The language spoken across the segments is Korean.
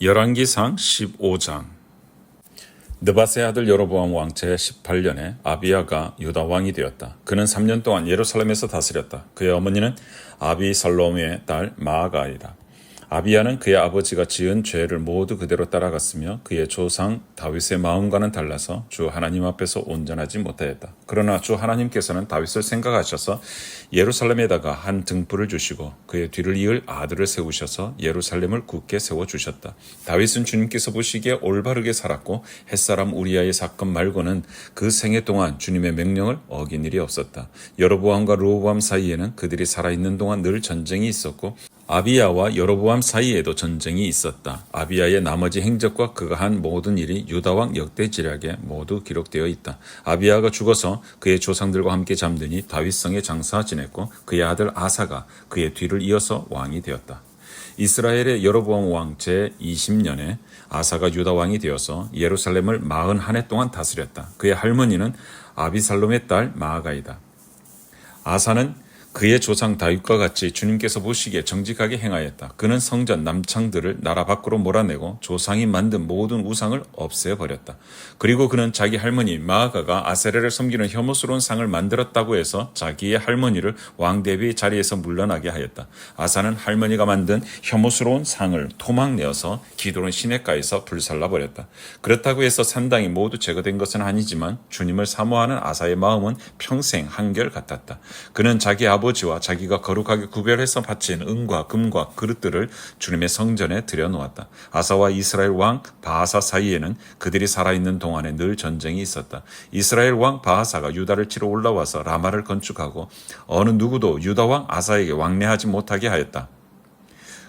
열왕기상 15장. 느밧의 아들 여로보암 왕 제18년에 아비야가 유다 왕이 되었다. 그는 3년 동안 예루살렘에서 다스렸다. 그의 어머니는 아비살롬의 딸 마아가이다. 아비야는 그의 아버지가 지은 죄를 모두 그대로 따라갔으며 그의 조상 다윗의 마음과는 달라서 주 하나님 앞에서 온전하지 못하였다. 그러나 주 하나님께서는 다윗을 생각하셔서 예루살렘에다가 한 등불을 주시고 그의 뒤를 이을 아들을 세우셔서 예루살렘을 굳게 세워주셨다. 다윗은 주님께서 보시기에 올바르게 살았고 햇사람 우리아의 사건 말고는 그 생애 동안 주님의 명령을 어긴 일이 없었다. 여로보암과 르호보암 사이에는 그들이 살아있는 동안 늘 전쟁이 있었고 아비야와 여로보암 사이에도 전쟁이 있었다. 아비야의 나머지 행적과 그가 한 모든 일이 유다왕 역대지략에 모두 기록되어 있다. 아비야가 죽어서 그의 조상들과 함께 잠드니 다윗성에 장사 지냈고 그의 아들 아사가 그의 뒤를 이어서 왕이 되었다. 이스라엘의 여로보암 왕 제20년에 아사가 유다 왕이 되어서 예루살렘을 41해 동안 다스렸다. 그의 할머니는 아비살롬의 딸 마아가이다. 아사는 그의 조상 다윗과 같이 주님께서 보시기에 정직하게 행하였다. 그는 성전 남창들을 나라 밖으로 몰아내고 조상이 만든 모든 우상을 없애버렸다. 그리고 그는 자기 할머니 마아가가 아세라를 섬기는 혐오스러운 상을 만들었다고 해서 자기의 할머니를 왕 대비 자리에서 물러나게 하였다. 아사는 할머니가 만든 혐오스러운 상을 토막내어서 기드론 시냇가에서 불살라버렸다. 그렇다고 해서 산당이 모두 제거된 것은 아니지만 주님을 사모하는 아사의 마음은 평생 한결같았다. 그는 자기 아버지와 자기가 거룩하게 구별해서 바친 은과 금과 그릇들을 주님의 성전에 들여놓았다. 아사와 이스라엘 왕 바하사 사이에는 그들이 살아있는 동안에 늘 전쟁이 있었다. 이스라엘 왕 바하사가 유다를 치러 올라와서 라마를 건축하고 어느 누구도 유다 왕 아사에게 왕래하지 못하게 하였다.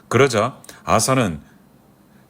그러자 아사는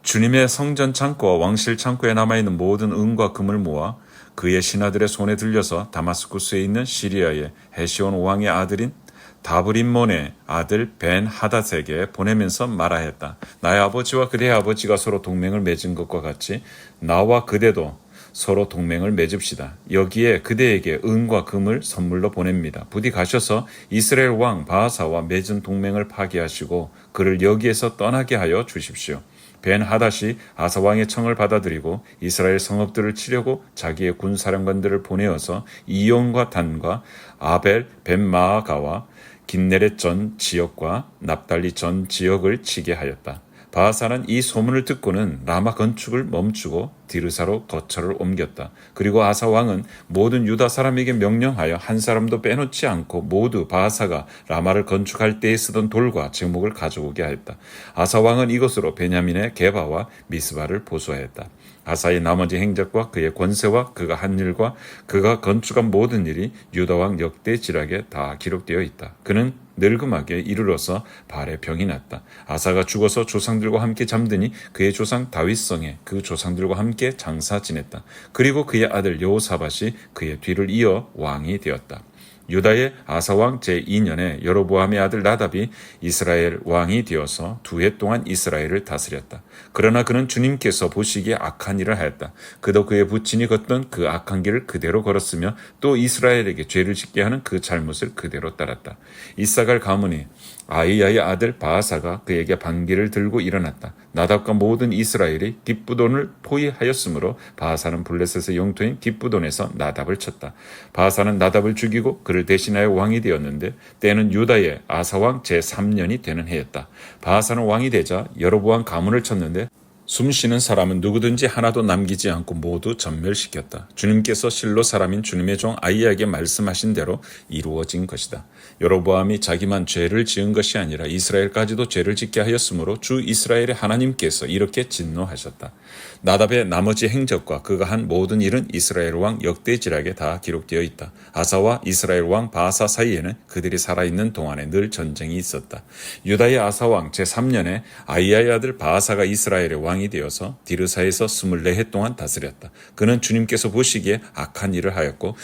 주님의 성전 창고와 왕실 창고에 남아있는 모든 은과 금을 모아 그의 신하들의 손에 들려서 다마스쿠스에 있는 시리아의 헤시온 왕의 아들인 다브림몬의 아들 벤 하닷에게 보내면서 말하였다. 나의 아버지와 그대의 아버지가 서로 동맹을 맺은 것과 같이 나와 그대도 서로 동맹을 맺읍시다. 여기에 그대에게 은과 금을 선물로 보냅니다. 부디 가셔서 이스라엘 왕 바하사와 맺은 동맹을 파기하시고 그를 여기에서 떠나게 하여 주십시오. 벤 하닷이 아사 왕의 청을 받아들이고 이스라엘 성읍들을 치려고 자기의 군사령관들을 보내어서 이온과 단과 아벨 벤마아가와 긴네렛 전 지역과 납달리 전 지역을 치게 하였다. 바하사는 이 소문을 듣고는 라마 건축을 멈추고 디르사로 거처를 옮겼다. 그리고 아사 왕은 모든 유다 사람에게 명령하여 한 사람도 빼놓지 않고 모두 바하사가 라마를 건축할 때에 쓰던 돌과 제목을 가져오게 하였다. 아사 왕은 이것으로 베냐민의 게바와 미스바를 보수하였다. 아사의 나머지 행적과 그의 권세와 그가 한 일과 그가 건축한 모든 일이 유다왕 역대지략에 다 기록되어 있다. 그는 늙음하게 이르러서 발에 병이 났다. 아사가 죽어서 조상들과 함께 잠드니 그의 조상 다윗성에 그 조상들과 함께 장사 지냈다. 그리고 그의 아들 여호사밧이 그의 뒤를 이어 왕이 되었다. 유다의 아사왕 제2년에 여로보암의 아들 나답이 이스라엘 왕이 되어서 2해 동안 이스라엘을 다스렸다. 그러나 그는 주님께서 보시기에 악한 일을 하였다. 그도 그의 부친이 걷던 그 악한 길을 그대로 걸었으며 또 이스라엘에게 죄를 짓게 하는 그 잘못을 그대로 따랐다. 이사갈 가문이 아이야의 아들 바하사가 그에게 반기를 들고 일어났다. 나답과 모든 이스라엘이 깃부돈을 포위하였으므로 바하사는 블레셋의 영토인 깃부돈에서 나답을 쳤다. 바하사는 나답을 죽이고 그를 대신하여 왕이 되었는데 때는 유다의 아사왕 제3년이 되는 해였다. 바하사는 왕이 되자 여로보암 가문을 쳤는데 숨쉬는 사람은 누구든지 하나도 남기지 않고 모두 전멸시켰다. 주님께서 실로 사람인 주님의 종 아이야에게 말씀하신 대로 이루어진 것이다. 여로보암이 자기만 죄를 지은 것이 아니라 이스라엘까지도 죄를 짓게 하였으므로 주 이스라엘의 하나님께서 이렇게 진노하셨다. 나답의 나머지 행적과 그가 한 모든 일은 이스라엘 왕 역대지략에 다 기록되어 있다. 아사와 이스라엘 왕 바하사 사이에는 그들이 살아있는 동안에 늘 전쟁이 있었다. 유다의 아사 왕 제3년에 아이야의 아들 바하사가 이스라엘의 왕이 되어서 디르사에서 24해 동안 다스렸다. 그는 주님께서 보시기에 악한 일을 하였고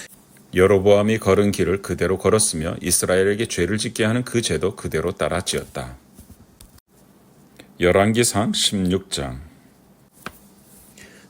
여로보암이 걸은 길을 그대로 걸었으며 이스라엘에게 죄를 짓게 하는 그 죄도 그대로 따라 지었다. 열왕기상 16장.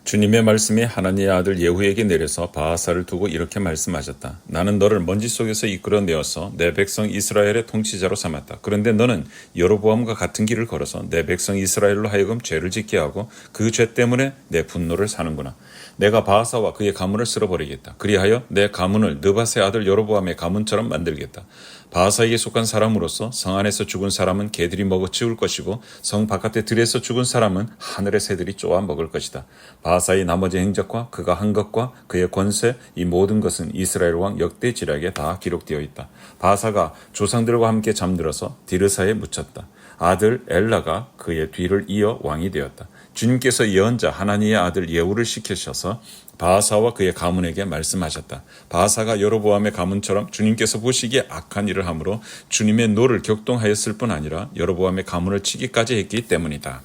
주님의 말씀이 하나님의 아들 예후에게 내려서 바하사를 두고 이렇게 말씀하셨다. 나는 너를 먼지 속에서 이끌어내어서 내 백성 이스라엘의 통치자로 삼았다. 그런데 너는 여로보암과 같은 길을 걸어서 내 백성 이스라엘로 하여금 죄를 짓게 하고 그 죄 때문에 내 분노를 사는구나. 내가 바하사와 그의 가문을 쓸어버리겠다. 그리하여 내 가문을 느밧의 아들 여로보암의 가문처럼 만들겠다. 바하사에게 속한 사람으로서 성 안에서 죽은 사람은 개들이 먹어 치울 것이고 성 바깥의 들에서 죽은 사람은 하늘의 새들이 쪼아 먹을 것이다. 바하사의 나머지 행적과 그가 한 것과 그의 권세 이 모든 것은 이스라엘 왕 역대지략에 다 기록되어 있다. 바하사가 조상들과 함께 잠들어서 디르사에 묻혔다. 아들 엘라가 그의 뒤를 이어 왕이 되었다. 주님께서 예언자 하나니의 아들 예후를 시키셔서 바하사와 그의 가문에게 말씀하셨다. 바하사가 여로보암의 가문처럼 주님께서 보시기에 악한 일을 함으로 주님의 노를 격동하였을 뿐 아니라 여로보암의 가문을 치기까지 했기 때문이다.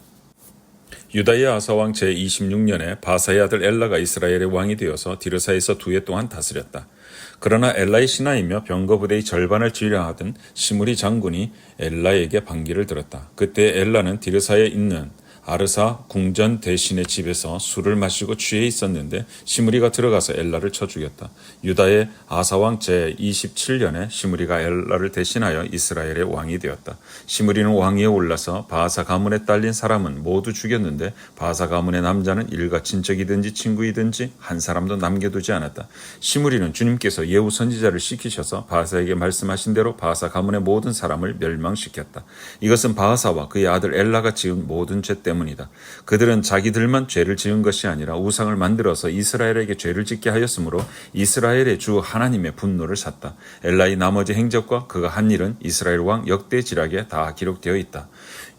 유다의 아사왕 제26년에 바하사의 아들 엘라가 이스라엘의 왕이 되어서 디르사에서 2해 동안 다스렸다. 그러나 엘라의 신하이며 병거부대의 절반을 지휘하던 시므리 장군이 엘라에게 반기를 들었다. 그때 엘라는 디르사에 있는 아르사 궁전 대신의 집에서 술을 마시고 취해 있었는데 시므리가 들어가서 엘라를 쳐 죽였다. 유다의 아사왕 제27년에 시므리가 엘라를 대신하여 이스라엘의 왕이 되었다. 시므리는 왕위에 올라서 바하사 가문에 딸린 사람은 모두 죽였는데 바하사 가문의 남자는 일가 친척이든지 친구이든지 한 사람도 남겨두지 않았다. 시므리는 주님께서 예후 선지자를 시키셔서 바하사에게 말씀하신 대로 바하사 가문의 모든 사람을 멸망시켰다. 이것은 바하사와 그의 아들 엘라가 지은 모든 죄 때문이다. 그들은 자기들만 죄를 지은 것이 아니라 우상을 만들어서 이스라엘에게 죄를 짓게 하였으므로 이스라엘의 주 하나님의 분노를 샀다. 엘라의 나머지 행적과 그가 한 일은 이스라엘 왕 역대지략에 다 기록되어 있다.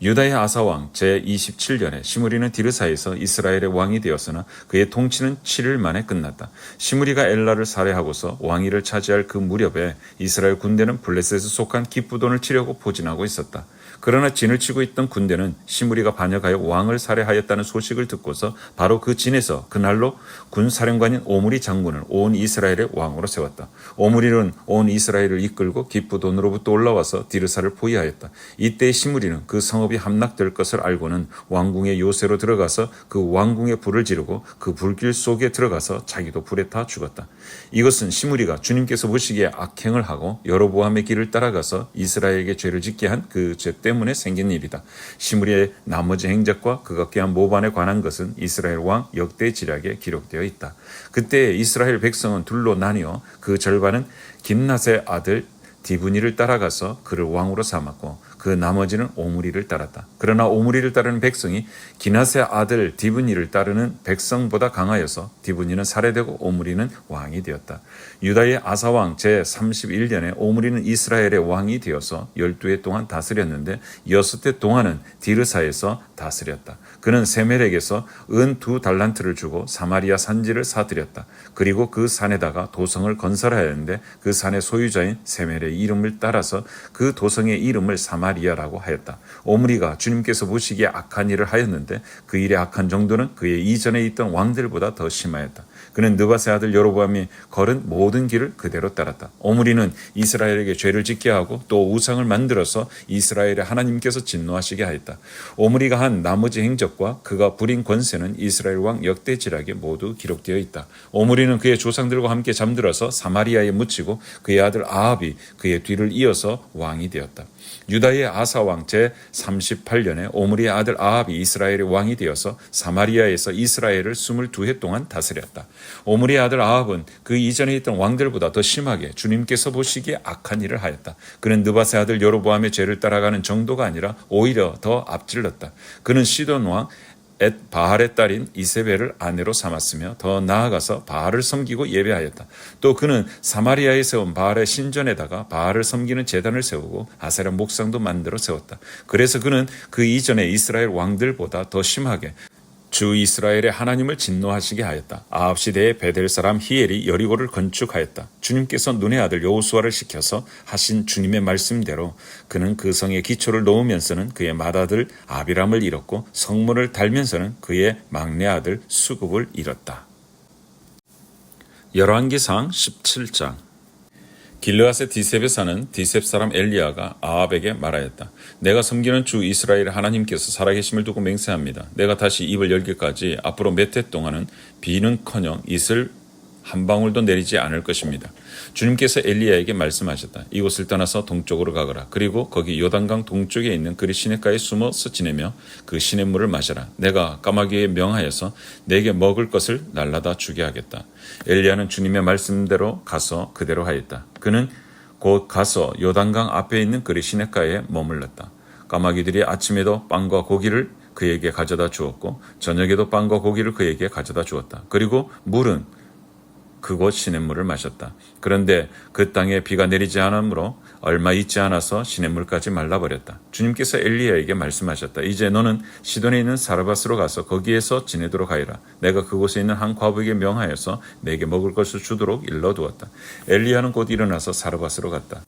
유다의 아사왕 제27년에 시므리는 디르사에서 이스라엘의 왕이 되었으나 그의 통치는 7일 만에 끝났다. 시므리가 엘라를 살해하고서 왕위를 차지할 그 무렵에 이스라엘 군대는 블레셋에 속한 기쁘돈을 치려고 포진하고 있었다. 그러나 진을 치고 있던 군대는 시므리가 반역하여 왕을 살해하였다는 소식을 듣고서 바로 그 진에서 그날로 군사령관인 오므리 장군을 온 이스라엘의 왕으로 세웠다. 오므리는 온 이스라엘을 이끌고 기쁘돈으로부터 올라와서 디르사를 포위하였다. 이때 시므리는 그 성읍이 함락될 것을 알고는 왕궁의 요새로 들어가서 그 왕궁에 불을 지르고 그 불길 속에 들어가서 자기도 불에 타 죽었다. 이것은 시므리가 주님께서 보시기에 악행을 하고 여로보암의 길을 따라가서 이스라엘에게 죄를 짓게 한 그 죄 때문에 생긴 일이다. 시므리의 나머지 행적과 그가 꾀한 모반에 관한 것은 이스라엘 왕 역대지략에 기록되어 있다. 그때 이스라엘 백성은 둘로 나뉘어 그 절반은 김낫의 아들 디브니를 따라가서 그를 왕으로 삼았고 그 나머지는 오므리를 따랐다. 그러나 오므리를 따르는 백성이 기낫의 아들 디브니를 따르는 백성보다 강하여서 디브니는 살해되고 오므리는 왕이 되었다. 유다의 아사왕 제31년에 오므리는 이스라엘의 왕이 되어서 12해 동안 다스렸는데 6해 동안은 디르사에서 다스렸다. 그는 세멜에게서 은 2달란트를 주고 사마리아 산지를 사들였다. 그리고 그 산에다가 도성을 건설하였는데 그 산의 소유자인 세멜의 이름을 따라서 그 도성의 이름을 사마리아라고 하였다. 오므리가 주님께서 보시기에 악한 일을 하였는데 그 일의 악한 정도는 그의 이전에 있던 왕들보다 더 심하였다. 그는 느밧의 아들 여로보암이 걸은 모든 길을 그대로 따랐다. 오므리는 이스라엘에게 죄를 짓게 하고 또 우상을 만들어서 이스라엘의 하나님께서 진노하시게 하였다. 오므리가 한 나머지 행적과 그가 부린 권세는 이스라엘 왕 역대지략에 모두 기록되어 있다. 오므리는 그의 조상들과 함께 잠들어서 사마리아에 묻히고 그의 아들 아합이 그의 뒤를 이어서 왕이 되었다. 유다의 아사왕 제38년에 오므리의 아들 아합이 이스라엘의 왕이 되어서 사마리아에서 이스라엘을 22해 동안 다스렸다. 오므리의 아들 아합은 그 이전에 있던 왕들보다 더 심하게 주님께서 보시기에 악한 일을 하였다. 그는 느밧의 아들 여로보암의 죄를 따라가는 정도가 아니라 오히려 더 앞질렀다. 그는 시돈 왕 바알의 딸인 이세벨을 아내로 삼았으며 더 나아가서 바알을 섬기고 예배하였다. 또 그는 사마리아에 세운 바알의 신전에다가 바알을 섬기는 제단을 세우고 아세라 목상도 만들어 세웠다. 그래서 그는 그 이전에 이스라엘 왕들보다 더 심하게 주 이스라엘의 하나님을 진노하시게 하였다. 아합 시대에 베델 사람 히엘이 여리고를 건축하였다. 주님께서 눈의 아들 여호수아를 시켜서 하신 주님의 말씀대로 그는 그 성의 기초를 놓으면서는 그의 맏아들 아비람을 잃었고 성문을 달면서는 그의 막내 아들 수굽을 잃었다. 열왕기상 17장. 길르앗의 디셉에 사는 디셉 사람 엘리야가 아합에게 말하였다. 내가 섬기는 주 이스라엘 하나님께서 살아계심을 두고 맹세합니다. 내가 다시 입을 열기까지 앞으로 몇 해 동안은 비는커녕 이슬 한 방울도 내리지 않을 것입니다. 주님께서 엘리야에게 말씀하셨다. 이곳을 떠나서 동쪽으로 가거라. 그리고 거기 요단강 동쪽에 있는 그리 시냇가에 숨어서 지내며 그 시냇물을 마셔라. 내가 까마귀에 명하여서 내게 먹을 것을 날라다 주게 하겠다. 엘리야는 주님의 말씀대로 가서 그대로 하였다. 그는 곧 가서 요단강 앞에 있는 그리 시냇가에 머물렀다. 까마귀들이 아침에도 빵과 고기를 그에게 가져다 주었고 저녁에도 빵과 고기를 그에게 가져다 주었다. 그리고 물은 그곳 시냇물을 마셨다. 그런데 그 땅에 비가 내리지 않으므로 얼마 있지 않아서 시냇물까지 말라버렸다. 주님께서 엘리야에게 말씀하셨다. 이제 너는 시돈에 있는 사르밧으로 가서 거기에서 지내도록 하여라. 내가 그곳에 있는 한 과부에게 명하여서 내게 먹을 것을 주도록 일러두었다. 엘리야는 곧 일어나서 사르밧으로 갔다.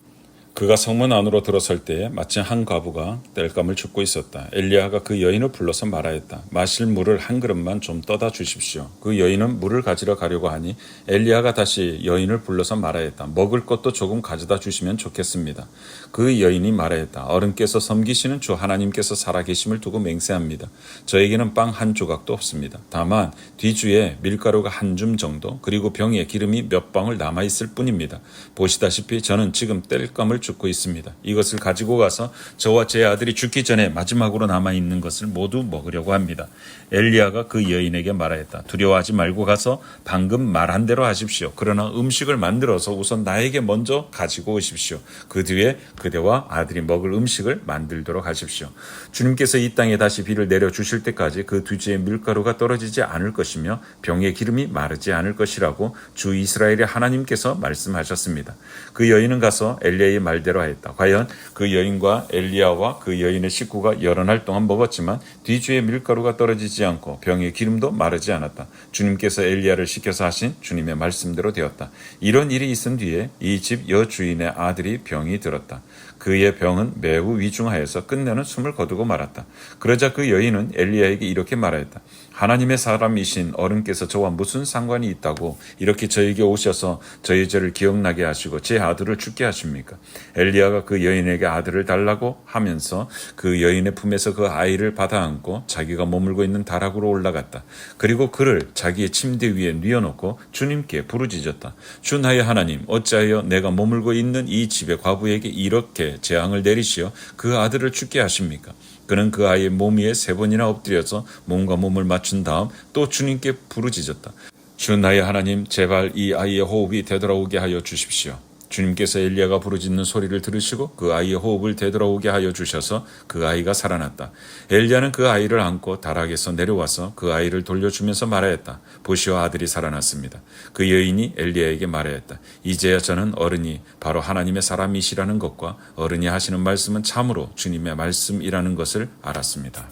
그가 성문 안으로 들어설 때에 마침 한 과부가 땔감을 줍고 있었다. 엘리야가 그 여인을 불러서 말하였다. 마실 물을 한 그릇만 좀 떠다 주십시오. 그 여인은 물을 가지러 가려고 하니 엘리야가 다시 여인을 불러서 말하였다. 먹을 것도 조금 가져다 주시면 좋겠습니다. 그 여인이 말하였다. 어른께서 섬기시는 주 하나님께서 살아계심을 두고 맹세합니다. 저에게는 빵 한 조각도 없습니다. 다만 뒤주에 밀가루가 한 줌 정도 그리고 병에 기름이 몇 방울 남아있을 뿐입니다. 보시다시피 저는 지금 땔감을 죽고 있습니다. 이것을 가지고 가서 저와 제 아들이 죽기 전에 마지막으로 남아있는 것을 모두 먹으려고 합니다. 엘리야가 그 여인에게 말하였다. 두려워하지 말고 가서 방금 말한 대로 하십시오. 그러나 음식을 만들어서 우선 나에게 먼저 가지고 오십시오. 그 뒤에 그대와 아들이 먹을 음식을 만들도록 하십시오. 주님께서 이 땅에 다시 비를 내려주실 때까지 그 뒤지에 밀가루가 떨어지지 않을 것이며 병의 기름이 마르지 않을 것이라고 주 이스라엘의 하나님께서 말씀하셨습니다. 그 여인은 가서 엘리야의 말대로 하였다. 과연 그 여인과 엘리야와 그 여인의 식구가 여러 날 동안 먹었지만 뒤주에 밀가루가 떨어지지 않고 병의 기름도 마르지 않았다. 주님께서 엘리야를 시켜서 하신 주님의 말씀대로 되었다. 이런 일이 있은 뒤에 이 집 여주인의 아들이 병이 들었다. 그의 병은 매우 위중하여서 끝내는 숨을 거두고 말았다. 그러자 그 여인은 엘리야에게 이렇게 말하였다. 하나님의 사람이신 어른께서 저와 무슨 상관이 있다고 이렇게 저에게 오셔서 저의 죄를 기억나게 하시고 제 아들을 죽게 하십니까? 엘리야가 그 여인에게 아들을 달라고 하면서 그 여인의 품에서 그 아이를 받아 안고 자기가 머물고 있는 다락으로 올라갔다. 그리고 그를 자기의 침대 위에 뉘어놓고 주님께 부르짖었다. 주 나의 하나님, 어찌하여 내가 머물고 있는 이 집의 과부에게 이렇게 재앙을 내리시어 그 아들을 죽게 하십니까? 그는 그 아이의 몸 위에 3번이나 엎드려서 몸과 몸을 맞춘 다음 또 주님께 부르짖었다. 주 나의 하나님, 제발 이 아이의 호흡이 되돌아오게 하여 주십시오. 주님께서 엘리야가 부르짖는 소리를 들으시고 그 아이의 호흡을 되돌아오게 하여 주셔서 그 아이가 살아났다. 엘리야는 그 아이를 안고 다락에서 내려와서 그 아이를 돌려주면서 말하였다. 보시오, 아들이 살아났습니다. 그 여인이 엘리야에게 말하였다. 이제야 저는 어른이 바로 하나님의 사람이시라는 것과 어른이 하시는 말씀은 참으로 주님의 말씀이라는 것을 알았습니다.